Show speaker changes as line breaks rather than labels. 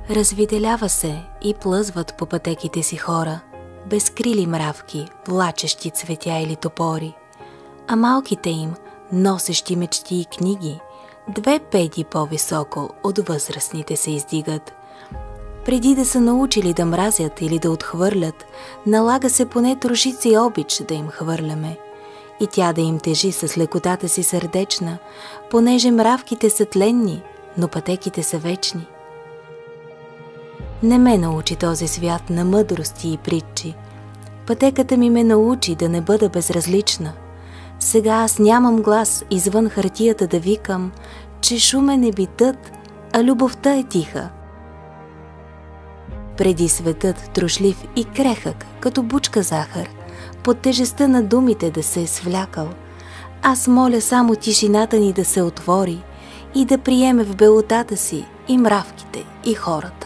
Развиделява се и плъзват по пътеките си хора, безкрили мравки, влачещи цветя или топори, а малките им, носещи мечти и книги, 2 педи по-високо от възрастните се издигат. Преди да са научили да мразят или да отхвърлят, налага се поне трошица и обич да им хвърляме, и тя да им тежи с лекотата си сърдечна, понеже мравките са тленни, но пътеките са вечни. Не ме научи този свят на мъдрости и притчи. Пътеката ми ме научи да не бъда безразлична. Сега аз нямам глас извън хартията да викам, че шумен е битът, а любовта е тиха. Преди светът трошлив и крехък, като бучка захар, под тежестта на думите да се е свлякал, аз моля само тишината ни да се отвори и да приеме в белотата си и мравките, и хората.